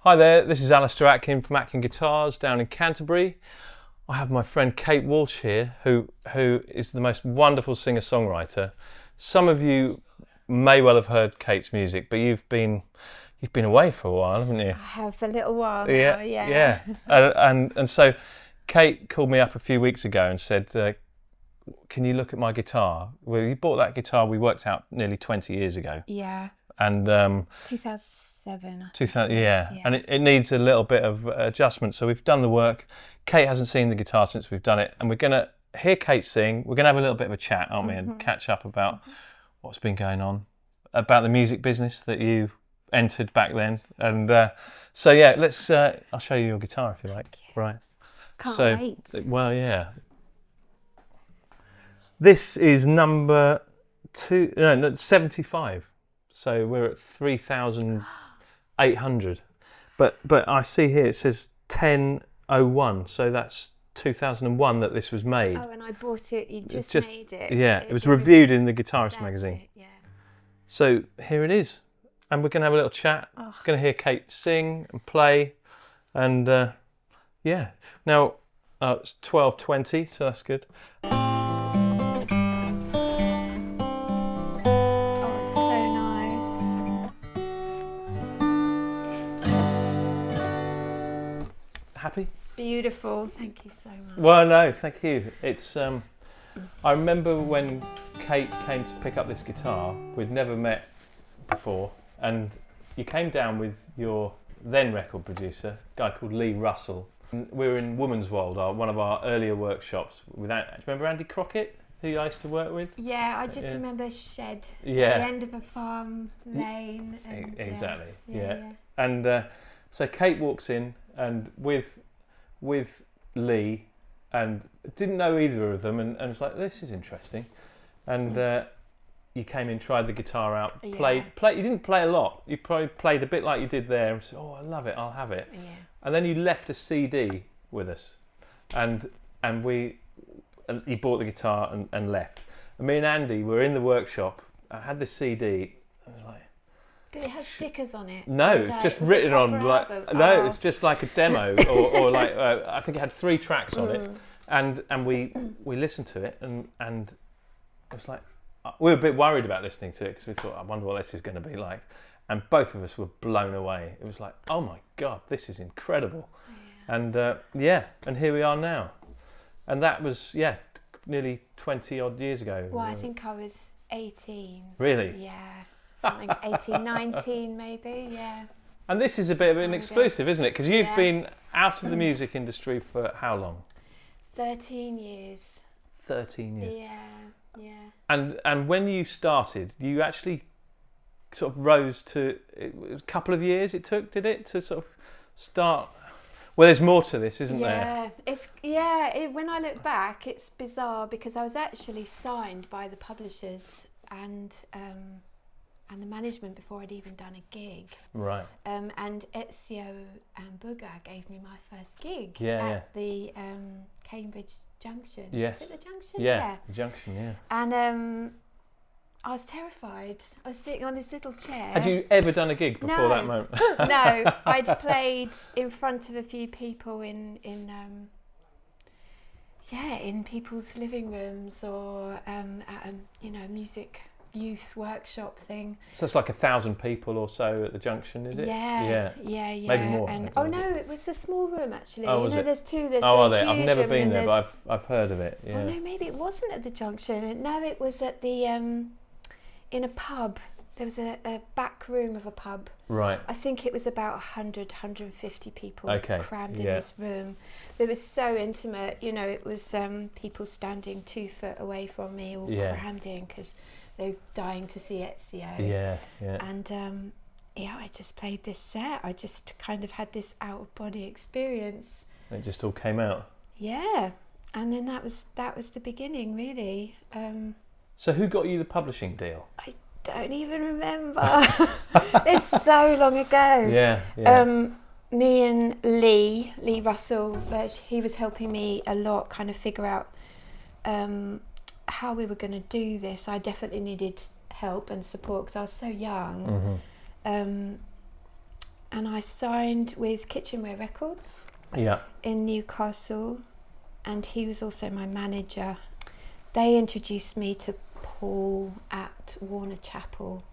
Hi there, this is Alistair Atkin from Atkin Guitars down in Canterbury. I have my friend Kate Walsh here, who is the most wonderful singer-songwriter. Some of you may well have heard Kate's music, but you've been away for a while, haven't you? I have for a little while now, Yeah. And so Kate called me up a few weeks ago and said, can you look at my guitar? Well, you bought that guitar we worked out nearly 20 years ago. Yeah. And 2007. 2000, yeah. And it needs a little bit of adjustment. So we've done the work. Kate hasn't seen the guitar since we've done it, and we're gonna hear Kate sing. We're gonna have a little bit of a chat, aren't we, and catch up about what's been going on, about the music business that you entered back then. And so yeah, let's. I'll show you your guitar if you like. Right. Can't wait. Well, yeah. This is number 75. So we're at 3,800. But I see here it says 1001. So that's 2001 that this was made. Oh, and I bought it. You just made it. Yeah, it was reviewed in the Guitarist magazine. It, yeah. So here it is, and we're going to have a little chat. Oh. We're going to hear Kate sing and play, and yeah. Now it's 12:20, so that's good. Happy? Beautiful. Thank you so much. Well, no, thank you. It's. I remember when Kate came to pick up this guitar. We'd never met before, and you came down with your then record producer, a guy called Lee Russell. And we were in Woman's World, one of our earlier workshops. Do you remember Andy Crockett, who I used to work with? Yeah, I just remember shed. Yeah. At the end of a farm lane. And, exactly. Yeah. And so Kate walks in, and with Lee, and didn't know either of them, and was like, this is interesting. And you came in, tried the guitar out, played. You didn't play a lot. You probably played a bit like you did there, and said, oh, I love it, I'll have it. Yeah. And then you left a CD with us, and you bought the guitar and left. And me and Andy were in the workshop. I had the CD. I was like, did it have stickers on it? no, it's just written on like album? no, it's just like a demo or like I think it had 3 tracks on it, and we listened to it and it was like we were a bit worried about listening to it because we thought, I wonder what this is going to be like, and both of us were blown away. It was like, oh my god, this is incredible. And and here we are now, and that was nearly 20 odd years ago. Well, I think I was 18. Really? Yeah. Something 18, 19 maybe, yeah. And this is a bit of an exclusive, isn't it? Because you've been out of the music industry for how long? 13 years. 13 years. Yeah. And when you started, you actually sort of rose to a couple of years it took, did it, to sort of start? Well, there's more to this, isn't there? When I look back, it's bizarre because I was actually signed by the publishers and the management before I'd even done a gig. Right. And Ezio and Booger gave me my first gig at the Cambridge Junction. Yes. Is it the Junction? Yeah, the Junction, yeah. And I was terrified. I was sitting on this little chair. Had you ever done a gig before that moment? No, I'd played in front of a few people in people's living rooms or at a music youth workshop thing. So it's like 1,000 people or so at the Junction, is it? Yeah. Maybe more. And it was a small room actually. Oh, was it? There's two. There's are the they? I've never been there, but I've heard of it. Yeah. Oh no, maybe it wasn't at the Junction. No, it was at the in a pub. There was a back room of a pub. Right. I think it was about 150 people crammed in Yeah. this room. It was so intimate. It was people standing 2 foot away from me, all crammed in because they were dying to see Ezio. Yeah. And I just played this set. I just kind of had this out of body experience. It just all came out. Yeah, and then that was the beginning, really. So who got you the publishing deal? I don't even remember. It's so long ago. Yeah. Me and Lee Russell, he was helping me a lot, kind of figure out how we were going to do this. I definitely needed help and support because I was so young. and I signed with Kitchenware Records in Newcastle, and he was also my manager. They introduced me to Paul at Warner Chappell,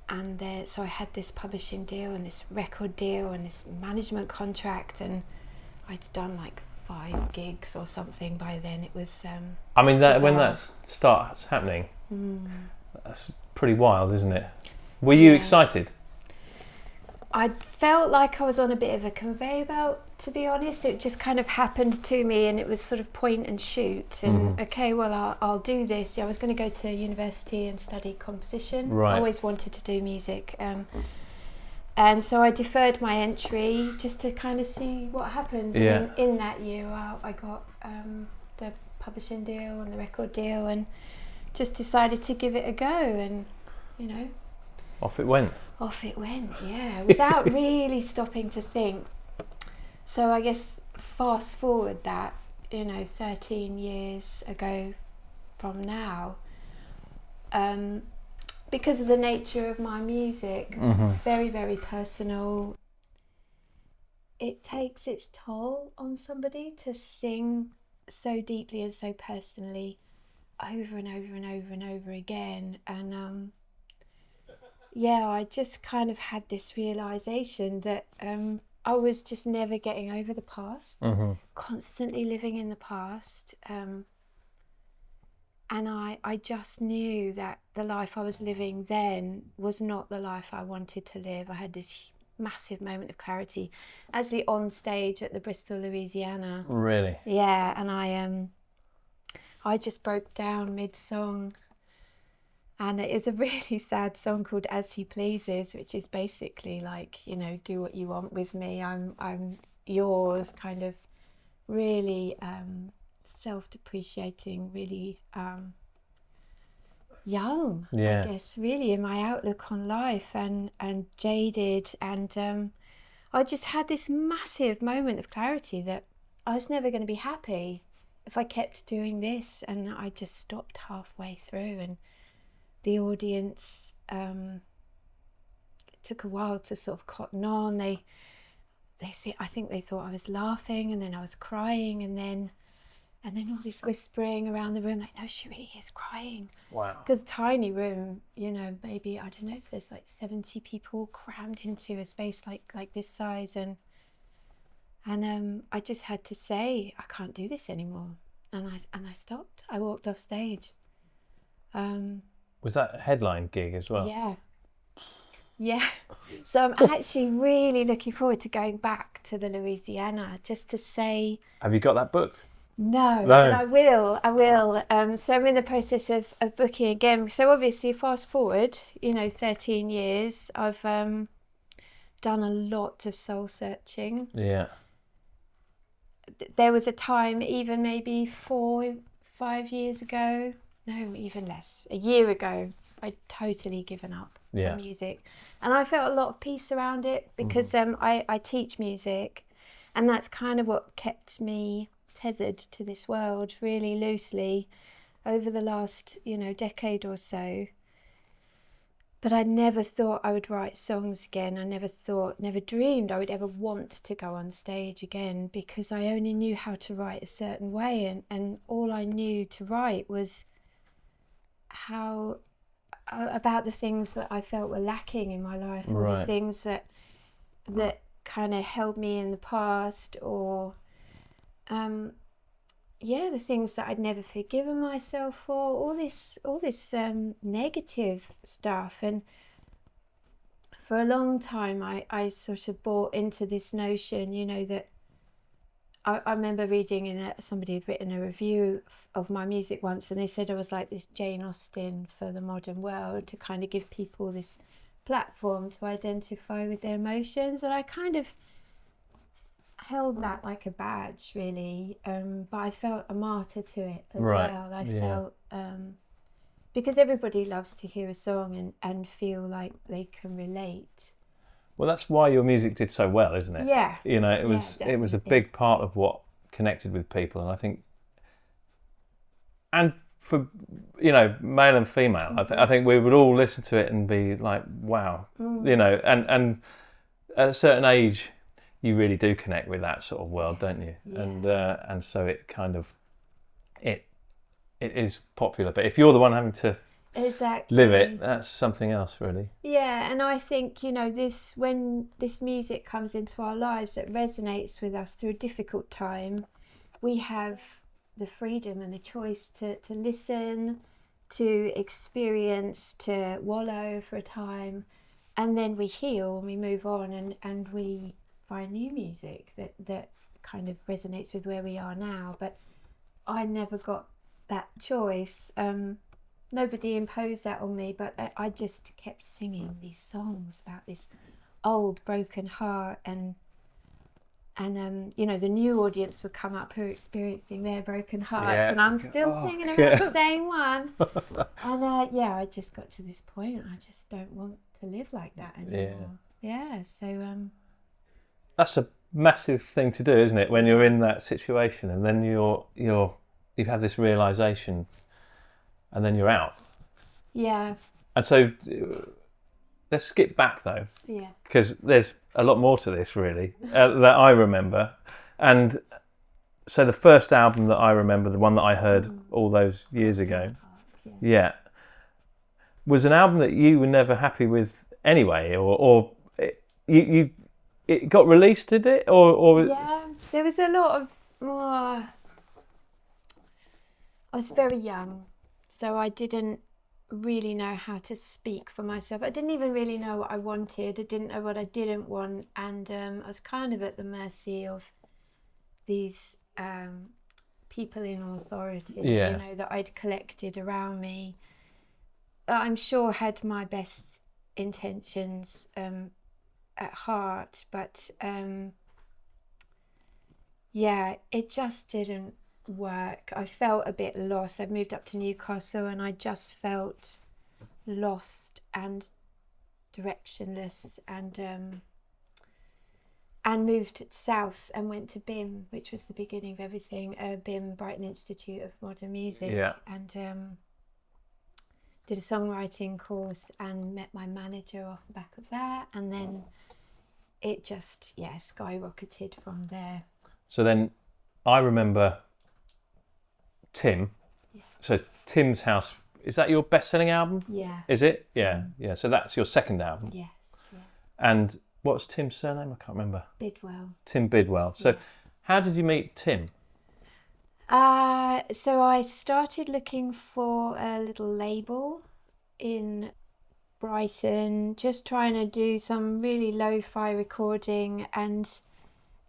and so I had this publishing deal and this record deal and this management contract, and I'd done like 5 gigs or something by then. It was I mean, when that starts happening, that's pretty wild, isn't it? Were you excited? I felt like I was on a bit of a conveyor belt, to be honest. It just kind of happened to me, and it was sort of point and shoot. And okay, well, I'll do this. I was going to go to university and study composition. Right. I always wanted to do music. And so I deferred my entry just to kind of see what happens. Yeah. And in that year, I got the publishing deal and the record deal, and just decided to give it a go. And, you know, Off it went. Off it went, yeah, without really stopping to think. So I guess fast forward that, 13 years ago from now, because of the nature of my music, very, very personal, it takes its toll on somebody to sing so deeply and so personally over and over and over and over again. And I just kind of had this realization that I was just never getting over the past, constantly living in the past. And I just knew that the life I was living then was not the life I wanted to live. I had this massive moment of clarity actually on stage at the Bristol Louisiana. Really? Yeah, and I just broke down mid-song. And it is a really sad song called As He Pleases, which is basically like, do what you want with me. I'm yours, kind of really self-depreciating, really young, I guess, really, in my outlook on life, and jaded. And I just had this massive moment of clarity that I was never going to be happy if I kept doing this. And I just stopped halfway through, and the audience, it took a while to sort of cotton on. I think they thought I was laughing, and then I was crying, and then all this whispering around the room, like, no, she really is crying. Wow. Because tiny room, maybe, I don't know if there's like 70 people crammed into a space like this size, and I just had to say, I can't do this anymore, and I stopped. I walked off stage. Was that a headline gig as well? Yeah. So I'm actually really looking forward to going back to the Louisiana just to say. Have you got that booked? No. But I will. So I'm in the process of booking again. So obviously, fast forward, 13 years, I've done a lot of soul searching. Yeah. There was a time, even maybe 4-5 years ago, no, even less, a year ago, I'd totally given up on music. And I felt a lot of peace around it because I teach music, and that's kind of what kept me tethered to this world really loosely over the last, decade or so. But I never thought I would write songs again. I never dreamed I would ever want to go on stage again, because I only knew how to write a certain way, and all I knew to write was about the things that I felt were lacking in my life, or the things that kind of held me in the past, or the things that I'd never forgiven myself for, all this negative stuff. And for a long time I sort of bought into this notion, that I remember reading somebody had written a review of my music once, and they said I was like this Jane Austen for the modern world, to kind of give people this platform to identify with their emotions. And I kind of held that like a badge, really, but I felt a martyr to it as well. I felt because everybody loves to hear a song and feel like they can relate. Well, that's why your music did so well, isn't it? Yeah. It was a big part of what connected with people, and I think, and for male and female, I think we would all listen to it and be like, wow, and at a certain age, you really do connect with that sort of world, don't you? Yeah. And so it kind of it is popular. But if you're the one having to Exactly live it, that's something else, really. Yeah, and I think, you know, when this music comes into our lives that resonates with us through a difficult time, we have the freedom and the choice to listen, to experience, to wallow for a time, and then we heal and we move on and we find new music that kind of resonates with where we are now. But I never got that choice. Nobody imposed that on me, but I just kept singing these songs about this old broken heart, and you know, the new audience would come up who are experiencing their broken hearts, and I'm still singing about the same one. And I just got to this point. I just don't want to live like that anymore. So that's a massive thing to do, isn't it? When you're in that situation, and then you've had this realization, and then you're out. Yeah. And so let's skip back though. Yeah. Because there's a lot more to this, really, that I remember. And so the first album that I remember, the one that I heard all those years ago, was an album that you were never happy with anyway, or it got released, did it? Or yeah, there was a lot of. I was very young, so I didn't really know how to speak for myself. I didn't even really know what I wanted. I didn't know what I didn't want, and I was kind of at the mercy of these people in authority, you know, that I'd collected around me. I'm sure had my best intentions at heart, but it just didn't work. I felt a bit lost. I'd moved up to Newcastle and I just felt lost and directionless, and moved south and went to BIM, which was the beginning of everything. BIM, Brighton Institute of Modern Music, and did a songwriting course and met my manager off the back of that, and then it just skyrocketed from there. So then I remember Tim. So Tim's House, is that your best-selling album? Yeah. Is it? Yeah. So that's your second album. Yes. Yeah. And what's Tim's surname? I can't remember. Bidwell. Tim Bidwell. So how did you meet Tim? So I started looking for a little label in Brighton, just trying to do some really lo-fi recording, and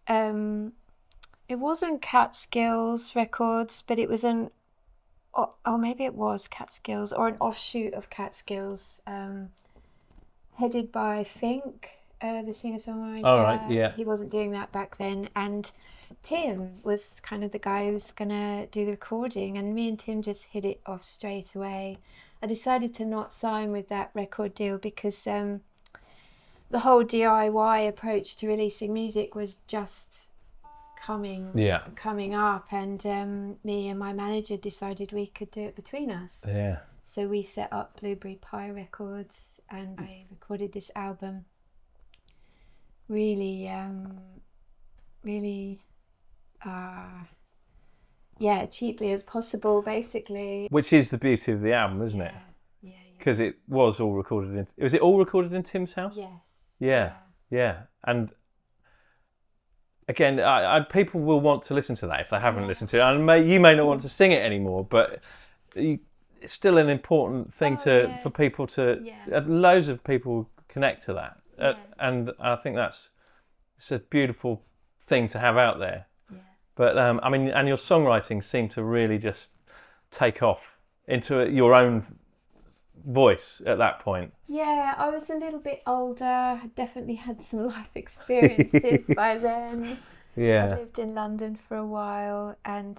it wasn't Catskills Records, but it was maybe it was Catskills, or an offshoot of Catskills, headed by Fink, the singer-songwriter. Oh, right, yeah. He wasn't doing that back then, and Tim was kind of the guy who was gonna do the recording, and me and Tim just hit it off straight away. I decided to not sign with that record deal because the whole DIY approach to releasing music was just coming up, and me and my manager decided we could do it between us. Yeah. So we set up Blueberry Pie Records, and I recorded this album really cheaply as possible, basically. Which is the beauty of the album, isn't it? Yeah. Because it was all recorded in... Was it all recorded in Tim's house? Yes. Yeah. And again, people will want to listen to that if they haven't listened to it. And you may not want to sing it anymore, but it's still an important thing for people to... Loads of people connect to that. And I think it's a beautiful thing to have out there. But I mean, and your songwriting seemed to really just take off into your own voice at that point. Yeah, I was a little bit older. I definitely had some life experiences by then. Yeah. I lived in London for a while, and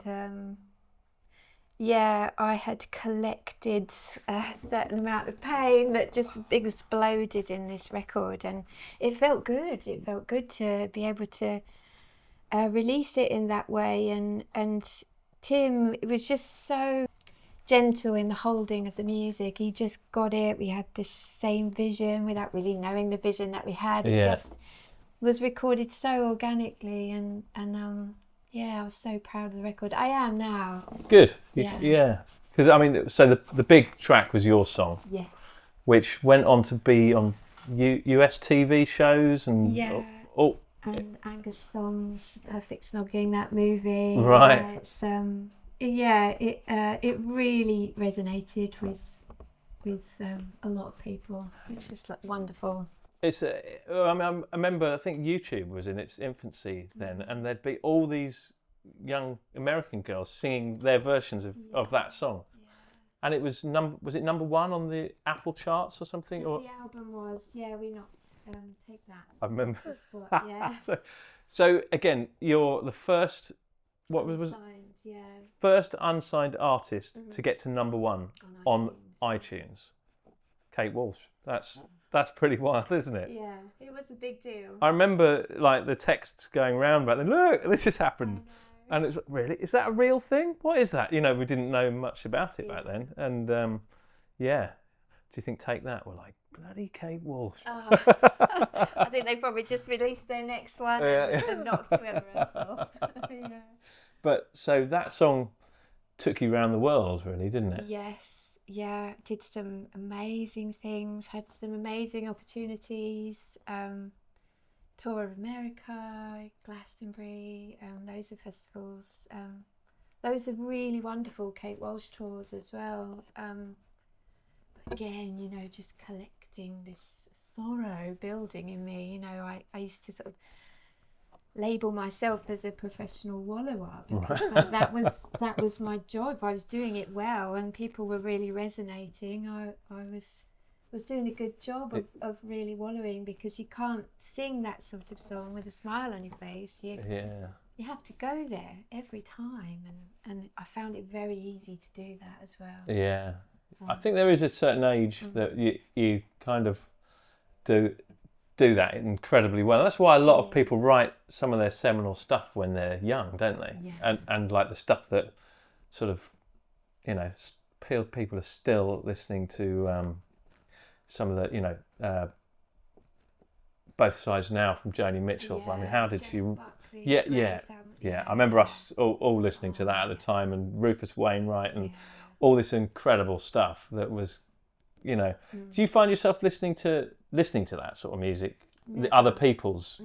I had collected a certain amount of pain that just exploded in this record, and it felt good. It felt good to be able to release it in that way, and Tim, it was just so gentle in the holding of the music. He just got it. We had this same vision without really knowing the vision that we had. It just was recorded so organically, and yeah, I was so proud of the record. I am now. Good. Yeah. Because I mean, so the big track was your song, Yeah. which went on to be on US TV shows and and Angus Thong's Perfect Snogging, that movie. Right. It's it really resonated with a lot of people, which is like wonderful. It's I mean, I remember, I think YouTube was in its infancy then, and there'd be all these young American girls singing their versions of that song. And it was was it number one on the Apple charts or something? Or the album was, we knocked take that. I remember. Spot, yeah. so again, you're the first. What was unsigned, first unsigned artist to get to number one on iTunes. Kate Walsh. That's pretty wild, isn't it? Yeah, it was a big deal. I remember like the texts going round about, look, this has happened. And it's really, is that a real thing? What is that? You know, we didn't know much about it back then. And do you think Take That were like, bloody Kate Walsh? I think they probably just released their next one and knocked whoever else off. Yeah. But so that song took you around the world, really, didn't it? Yes. Yeah, did some amazing things, had some amazing opportunities. Tour of America, Glastonbury, loads of festivals. Those are really wonderful Kate Walsh tours as well. But again, you know, just collecting this sorrow building in me. You know, I used to sort of label myself as a professional wallower because that was my job. I was doing it well, and people were really resonating. I was doing a good job of really wallowing, because you can't sing that sort of song with a smile on your face. You have to go there every time, and I found it very easy to do that as well. Yeah, I think there is a certain age that you kind of do that incredibly well. That's why a lot of people write some of their seminal stuff when they're young, don't they? Yeah. And like the stuff that sort of, you know, people are still listening to some of the, you know, Both Sides Now from Joni Mitchell. I mean, how did she? I remember us all listening to that at the time, and Rufus Wainwright and all this incredible stuff that was, you know. Do you find yourself listening to that sort of music? Never. The other people's?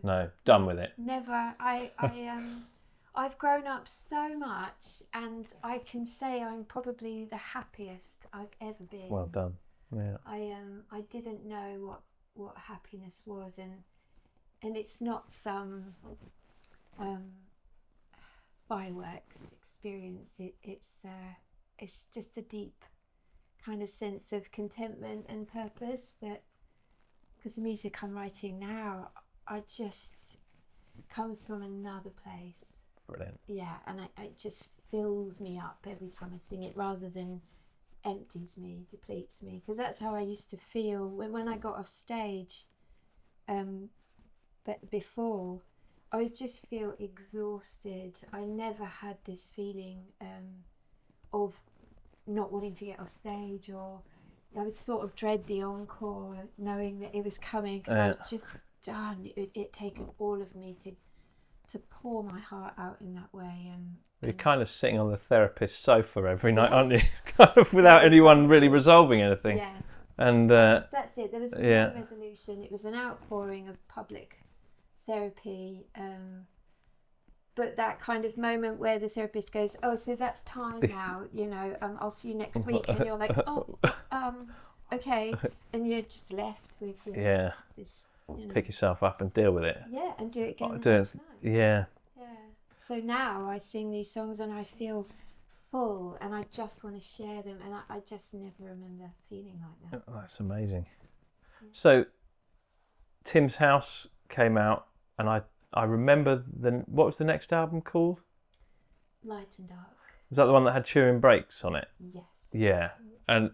No, done with it. Never. I've grown up so much, and I can say I'm probably the happiest I've ever been. Well done. Yeah. I didn't know what happiness was, and it's not some fireworks experience. It's just a deep kind of sense of contentment and purpose, that because the music I'm writing now, I just comes from another place. Brilliant. Yeah, and it just fills me up every time I sing it, rather than empties me, depletes me, because that's how I used to feel when I got off stage. But before, I would just feel exhausted. I never had this feeling of not wanting to get off stage, or I would sort of dread the encore, knowing that it was coming, because I was just done. It taken all of me to pour my heart out in that way. And you're kind of sitting on the therapist's sofa every night, aren't you? Kind of without anyone really resolving anything. Yeah. And that's it. There was no resolution. It was an outpouring of public therapy. But that kind of moment where the therapist goes, "Oh, so that's time now. You know, I'll see you next week," and you're like, "Oh, okay," and you're just left with this, you know. Pick yourself up and deal with it. Yeah, and do it again. Yeah. So now I sing these songs and I feel full, and I just want to share them, and I just never remember feeling like that. Oh, that's amazing. So Tim's House came out, and I remember what was the next album called? Light and Dark. Was that the one that had Turing Breaks on it? Yes. Yeah, and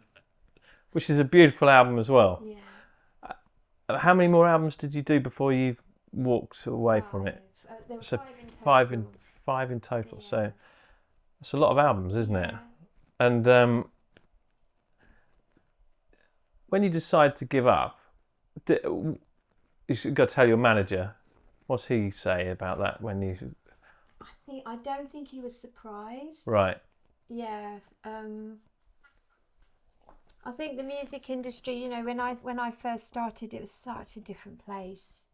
which is a beautiful album as well. Yeah. How many more albums did you do before you walked away from it? There were So five in total. Five in total. Yeah. So it's a lot of albums, isn't it? Yeah. And when you decide to give up, you've got to tell your manager. What's he say about that when you? I don't think he was surprised. Right. Yeah. I think the music industry, you know, when I first started, it was such a different place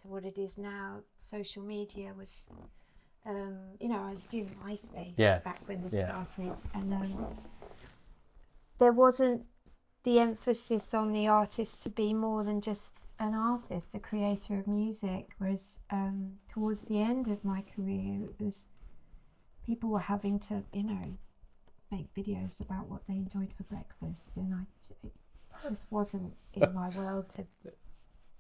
to what it is now. Social media was, you know, I was doing MySpace back when this started, and there wasn't the emphasis on the artist to be more than just an artist, a creator of music. Whereas towards the end of my career, it was people were having to, you know, make videos about what they enjoyed for breakfast, and it just wasn't in my world to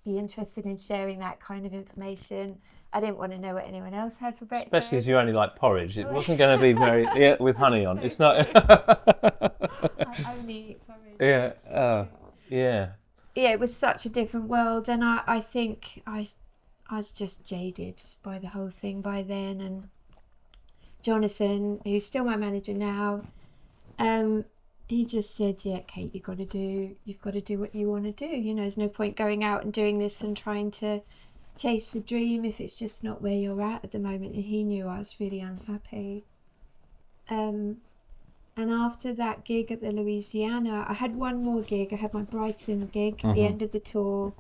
be interested in sharing that kind of information. I didn't want to know what anyone else had for breakfast. Especially as you only like porridge. It wasn't going to be very with honey on. It's not. I only eat porridge. Yeah. Yeah. Yeah, it was such a different world, and I think I was just jaded by the whole thing by then. And Jonathan, who's still my manager now, he just said, "Yeah, Kate, you've got to do what you want to do. You know, there's no point going out and doing this and trying to chase the dream if it's just not where you're at the moment." And he knew I was really unhappy. And after that gig at the Louisiana, I had one more gig. I had my Brighton gig at the end of the tour.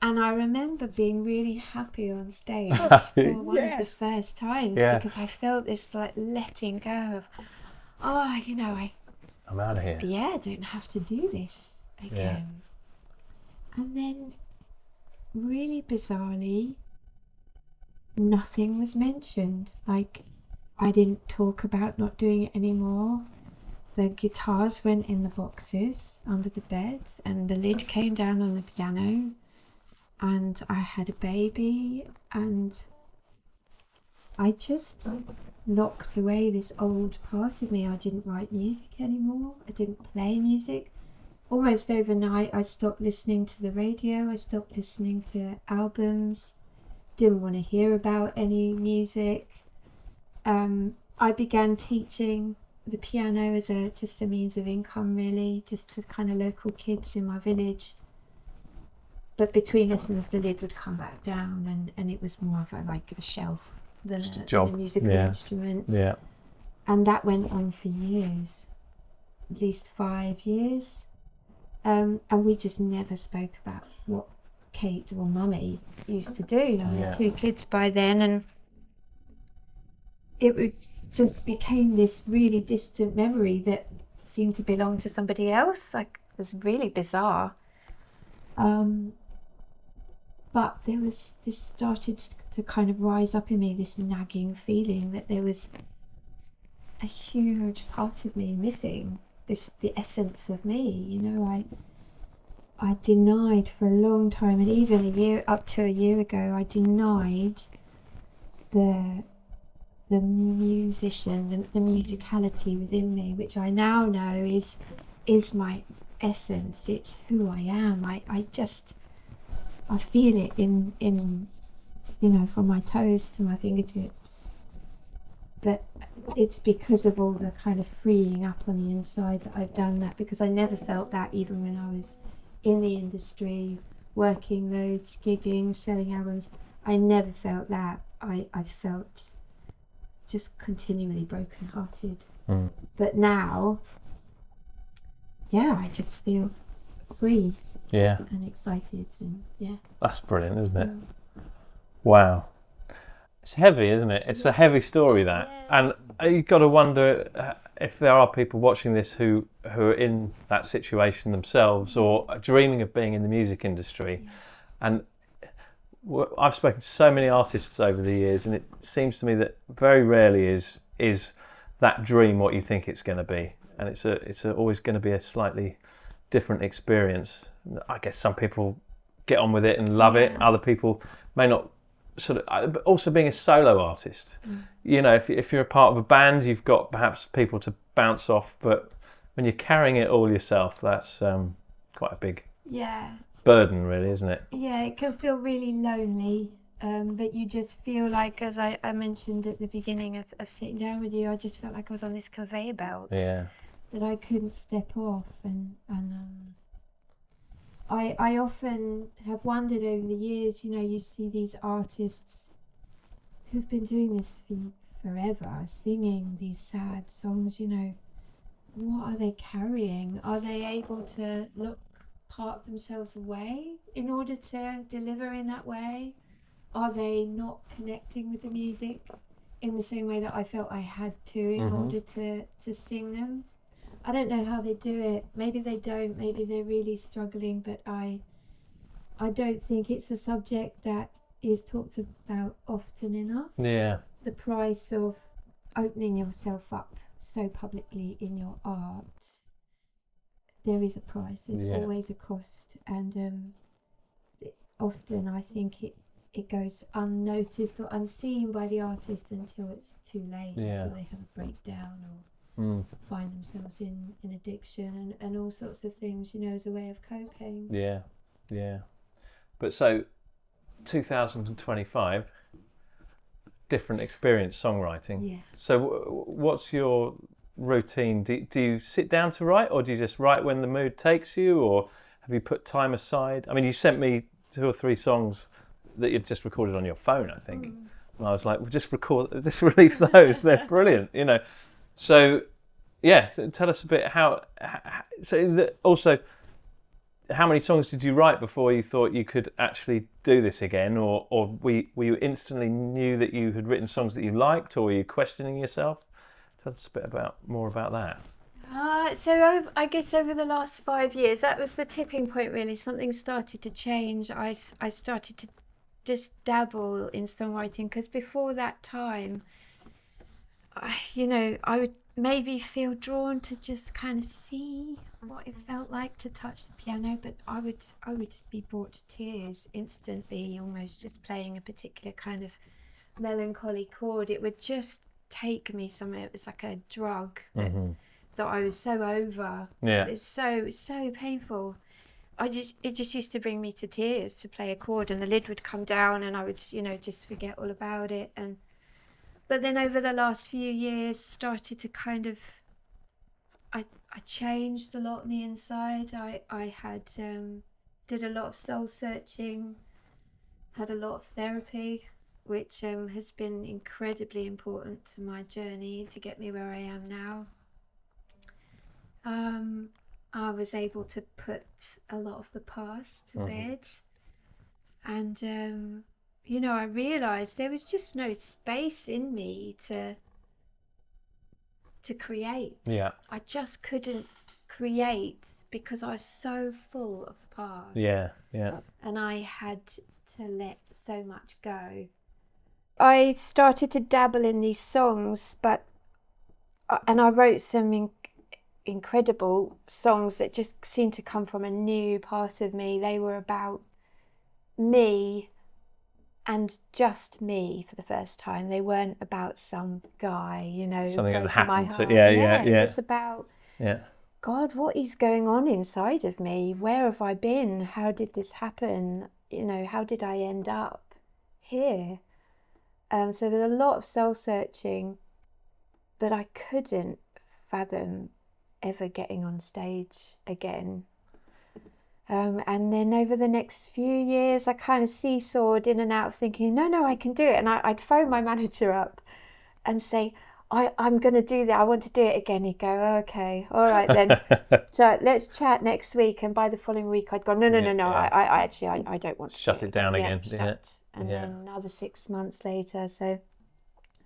And I remember being really happy on stage for one of the first times because I felt this like letting go of, oh, you know, I'm out of here. Yeah, I don't have to do this again. Yeah. And then, really bizarrely, nothing was mentioned. Like, I didn't talk about not doing it anymore. The guitars went in the boxes under the bed, and the lid came down on the piano. And I had a baby, and I just locked away this old part of me. I didn't write music anymore. I didn't play music. Almost overnight, I stopped listening to the radio. I stopped listening to albums. Didn't want to hear about any music. I began teaching the piano as just a means of income, really, just to kind of local kids in my village. But between lessons, the lid would come back down, and it was more of a shelf than a musical instrument. Yeah. And that went on for years, at least 5 years. And we just never spoke about what Kate or Mummy used to do. You know, we had 2 kids by then, and it just became this really distant memory that seemed to belong to somebody else. Like, it was really bizarre. But this started to kind of rise up in me, this nagging feeling that there was a huge part of me missing, the essence of me. You know, I denied for a long time, and even up to a year ago, I denied the musician, the musicality within me, which I now know is my essence. It's who I am. I feel it in you know, from my toes to my fingertips. But it's because of all the kind of freeing up on the inside that I've done that, because I never felt that even when I was in the industry, working loads, gigging, selling albums. I never felt that. I felt just continually brokenhearted. But now, I just feel free. Yeah. And excited, and That's brilliant, isn't it? Wow. It's heavy, isn't it? It's a heavy story, that. And you've got to wonder if there are people watching this who are in that situation themselves, or are dreaming of being in the music industry. And I've spoken to so many artists over the years, and it seems to me that very rarely is that dream what you think it's going to be. And it's always going to be a slightly different experience. I guess some people get on with it and love it. Other people may not. But also being a solo artist, you know, if you're a part of a band, you've got perhaps people to bounce off. But when you're carrying it all yourself, that's quite a big burden, really, isn't it? Yeah, it can feel really lonely. But you just feel like, as I mentioned at the beginning of sitting down with you, I just felt like I was on this conveyor belt. Yeah. That I couldn't step off, and I often have wondered over the years, you see these artists who've been doing this for forever, singing these sad songs, what are they carrying? Are they able to look part of themselves away in order to deliver in that way? Are they not connecting with the music in the same way that I felt I had to in order to sing them? I don't know how they do it. Maybe they don't. Maybe they're really struggling. But I don't think it's a subject that is talked about often enough. Yeah. The price of opening yourself up so publicly in your art. There is a price. There's always a cost, and often I think it goes unnoticed or unseen by the artist until it's too late. Until they have a breakdown or find themselves in addiction and all sorts of things, as a way of coping. Yeah. But so 2025, different experience songwriting. Yeah. So what's your routine? Do you sit down to write, or do you just write when the mood takes you, or have you put time aside? I mean, you sent me 2 or 3 songs that you'd just recorded on your phone, I think. And I was like, well, just release those. They're brilliant, So, yeah, tell us a bit also, how many songs did you write before you thought you could actually do this again? Or were you instantly knew that you had written songs that you liked, or were you questioning yourself? Tell us a bit more about that. So I guess over the last 5 years, that was the tipping point, really. Something started to change. I started to just dabble in songwriting, because before that time, I would maybe feel drawn to just kind of see what it felt like to touch the piano, but I would be brought to tears instantly, almost just playing a particular kind of melancholy chord. It would just take me somewhere. It was like a drug that I was so over. Yeah. It was so painful. It just used to bring me to tears to play a chord, and the lid would come down and I would, just forget all about it. But then over the last few years started to kind of, I changed a lot on the inside. I had did a lot of soul searching, had a lot of therapy, which has been incredibly important to my journey to get me where I am now. I was able to put a lot of the past to bed, and I realised there was just no space in me to create. Yeah. I just couldn't create because I was so full of the past. Yeah. And I had to let so much go. I started to dabble in these songs, and I wrote some incredible songs that just seemed to come from a new part of me. They were about me and just me for the first time. They weren't about some guy, something that happened to It was about God, what is going on inside of me? Where have I been? How did this happen? How did I end up here? So there's a lot of soul searching, but I couldn't fathom ever getting on stage again. And then over the next few years, I kind of seesawed in and out, thinking, no, I can do it. And I'd phone my manager up and say, I'm going to do that. I want to do it again. He'd go, okay, all right then. So let's chat next week. And by the following week, I'd go, no. I don't want to shut it down again. And then another 6 months later. So it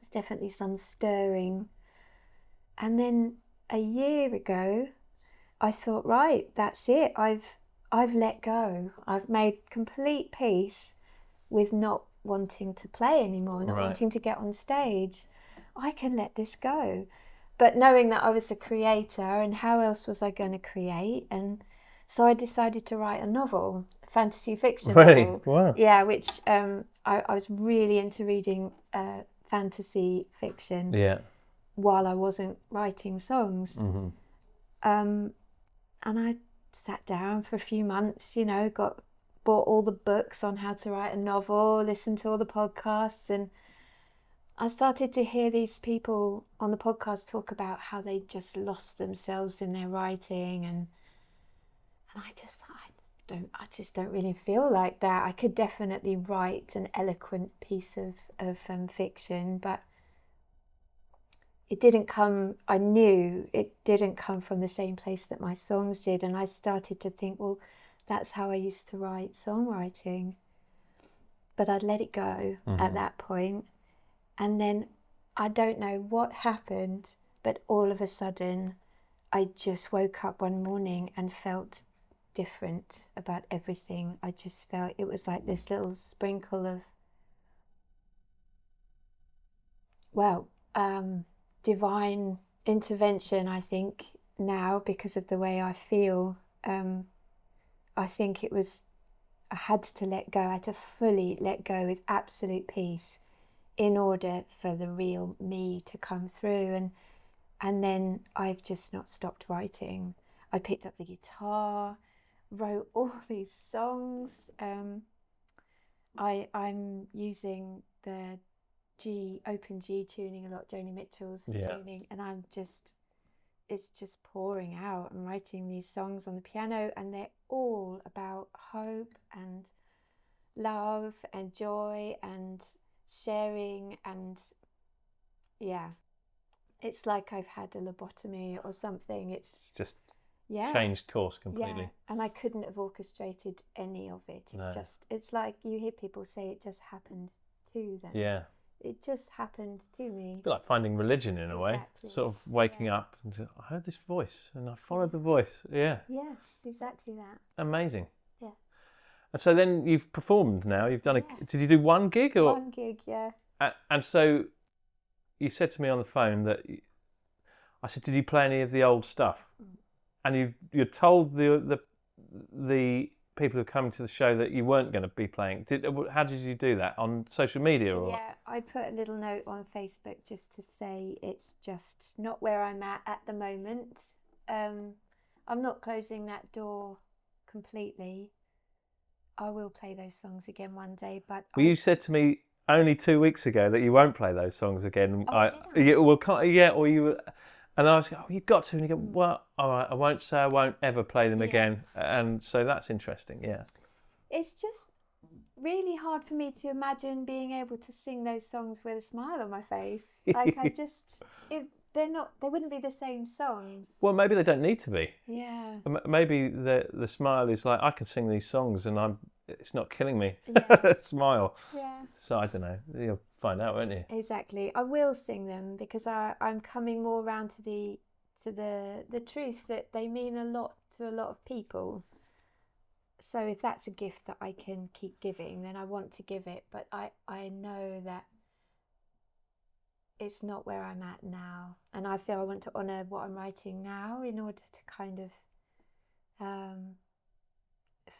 was definitely some stirring. And then a year ago, I thought, right, that's it. I've let go. I've made complete peace with not wanting to play anymore, not wanting to get on stage. I can let this go. But knowing that I was a creator, and how else was I going to create? And so I decided to write a novel, a fantasy fiction novel. Wow. Yeah, which I was really into reading fantasy fiction. Yeah. While I wasn't writing songs. And I sat down for a few months, bought all the books on how to write a novel, listened to all the podcasts, and I started to hear these people on the podcast talk about how they just lost themselves in their writing, and I just thought, I just don't really feel like that. I could definitely write an eloquent piece of fiction, but it didn't come, I knew it didn't come from the same place that my songs did. And I started to think, well, that's how I used to write songwriting. But I'd let it go at that point. And then I don't know what happened, but all of a sudden I just woke up one morning and felt different about everything. I just felt it was like this little sprinkle of, divine intervention, I think, now, because of the way I feel. I think it was, I had to let go. I had to fully let go with absolute peace in order for the real me to come through. And then I've just not stopped writing. I picked up the guitar, wrote all these songs. I'm using the open G tuning a lot, Joni Mitchell's tuning, and it's just pouring out. I'm writing these songs on the piano, and they're all about hope and love and joy and sharing, and it's like I've had a lobotomy or something. It's just changed course completely. Yeah, and I couldn't have orchestrated any of it. No. It's like you hear people say it just happened to them. Yeah. It just happened to me. It's a bit like finding religion in a way, sort of waking up and I heard this voice and I followed the voice. Yeah. Yeah, exactly that. Amazing. Yeah. And so then you've performed now. You've done did you do one gig or? One gig, yeah. And so you said to me on the phone that I said, did you play any of the old stuff? And you told the people who are coming to the show that you weren't going to be playing. How did you do that? On social media? Or? Yeah, I put a little note on Facebook just to say it's just not where I'm at the moment. I'm not closing that door completely. I will play those songs again one day, but... Well, you said to me only 2 weeks ago that you won't play those songs again. Oh, did I? Or you were... And I was like, oh, you've got to. And you go, well, all right, I won't say I won't ever play them again. And so that's interesting, yeah. It's just really hard for me to imagine being able to sing those songs with a smile on my face. Like, they wouldn't be the same songs. Well, maybe they don't need to be. Yeah. Maybe the smile is like, I can sing these songs and it's not killing me. Yeah. Smile. Yeah. So I don't know. You'll find out, won't you? Exactly. I will sing them because I'm coming more around to the truth that they mean a lot to a lot of people. So if that's a gift that I can keep giving, then I want to give it. But I know that it's not where I'm at now. And I feel I want to honour what I'm writing now in order to kind of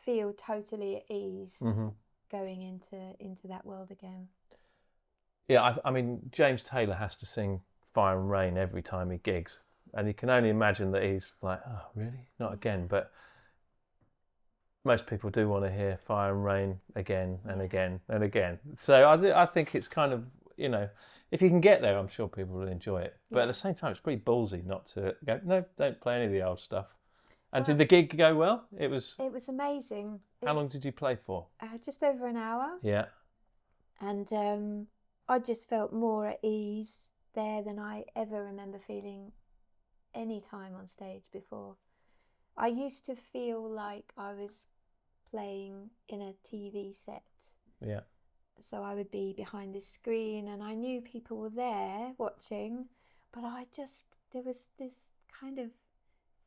feel totally at ease going into that world again. Yeah, I mean, James Taylor has to sing Fire and Rain every time he gigs. And you can only imagine that he's like, oh, really? Not again. But most people do want to hear Fire and Rain again and again and again. So I think it's kind of, if you can get there, I'm sure people will enjoy it. But at the same time, it's pretty ballsy not to go, no, don't play any of the old stuff. And did the gig go well? It was amazing. How long did you play for? Just over an hour. Yeah. And I just felt more at ease there than I ever remember feeling any time on stage before. I used to feel like I was playing in a TV set. Yeah. So I would be behind this screen and I knew people were there watching, but there was this kind of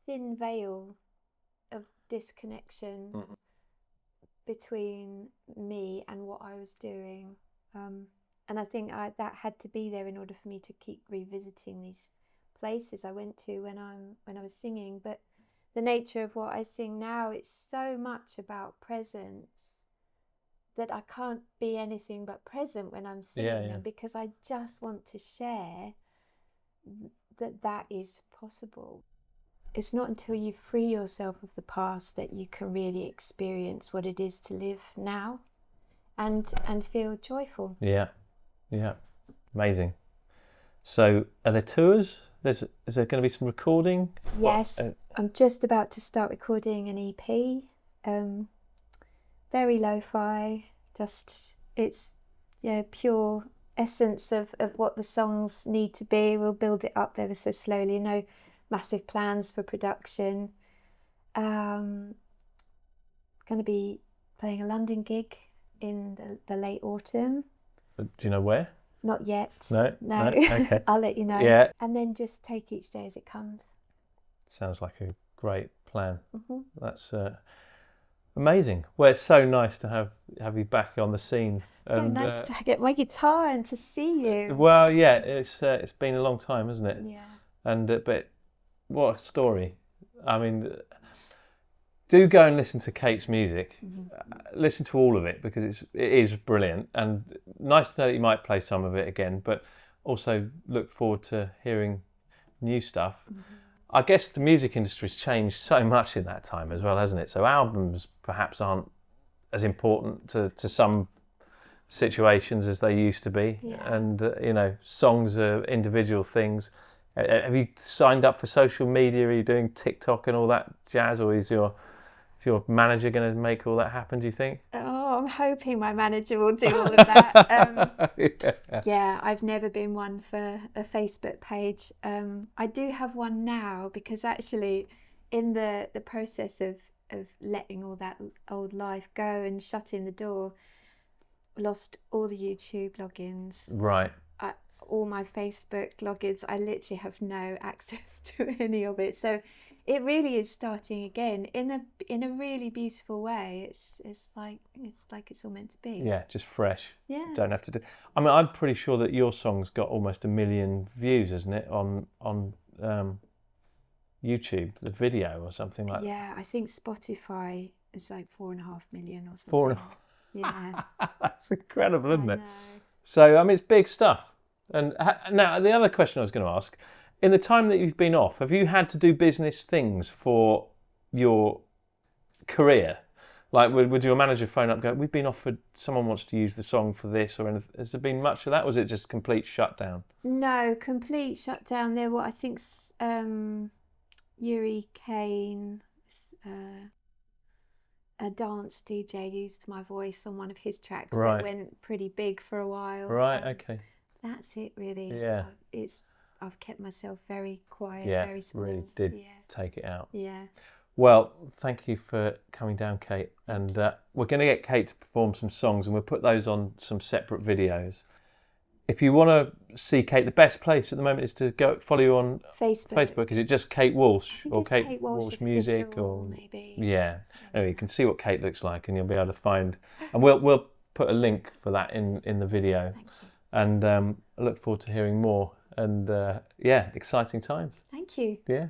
thin veil of disconnection between me and what I was doing. And I think that had to be there in order for me to keep revisiting these places I went to when I was singing. But the nature of what I sing now, it's so much about presence that I can't be anything but present when I'm singing them, because I just want to share that is possible. It's not until you free yourself of the past that you can really experience what it is to live now and feel joyful. Yeah. Amazing. So are there tours? Is there going to be some recording? Yes. I'm just about to start recording an EP Very lo-fi, just it's pure essence of what the songs need to be. We'll build it up ever so slowly, no massive plans for production. Going to be playing a London gig in the late autumn. Do you know where? Not yet. No? Okay. I'll let you know. Yeah. And then just take each day as it comes. Sounds like a great plan. Mm-hmm. That's amazing. Well, it's so nice to have you back on the scene. So nice to get my guitar and to see you. Well, yeah, it's been a long time, hasn't it? Yeah. And but what a story. I mean, do go and listen to Kate's music. Mm-hmm. Listen to all of it because it is brilliant, and nice to know that you might play some of it again, but also look forward to hearing new stuff. Mm-hmm. I guess the music industry's changed so much in that time as well, hasn't it? So albums perhaps aren't as important to some situations as they used to be. Yeah. And songs are individual things. Have you signed up for social media? Are you doing TikTok and all that jazz, or is your manager going to make all that happen, do you think? Oh, I'm hoping my manager will do all of that. Yeah, I've never been one for a Facebook page. I do have one now because actually in the process of letting all that old life go and shutting the door, lost all the YouTube logins. Right. All my Facebook logins. I literally have no access to any of it. So it really is starting again in a really beautiful way. It's like it's all meant to be. Yeah, just fresh. Yeah. Don't have to do. I mean, I'm pretty sure that your song's got almost 1 million views, isn't it, on YouTube, the video or something like that. Yeah, I think Spotify is like 4.5 million or something. 4.5. Yeah. That's incredible, isn't it? Know. So I mean, it's big stuff. And now the other question I was going to ask. In the time that you've been off, have you had to do business things for your career? Like, would your manager phone up and go, we've been offered, someone wants to use the song for this, or anything? Has there been much of that, or was it just complete shutdown? No, complete shutdown. There were, I think, Yuri Kane, a dance DJ, used my voice on one of his tracks. Right. That went pretty big for a while. Right, okay. That's it, really. Yeah. I've kept myself very quiet, yeah, very small. Really did take it out. Yeah. Well, thank you for coming down, Kate. And we're going to get Kate to perform some songs, and we'll put those on some separate videos. If you want to see Kate, the best place at the moment is to go follow you on Facebook. Is it just Kate Walsh or Kate Walsh Music, or maybe? Yeah. Anyway, you can see what Kate looks like, and you'll be able to find. And we'll put a link for that in the video. Thank you. And I look forward to hearing more. And exciting times. Thank you. Yeah.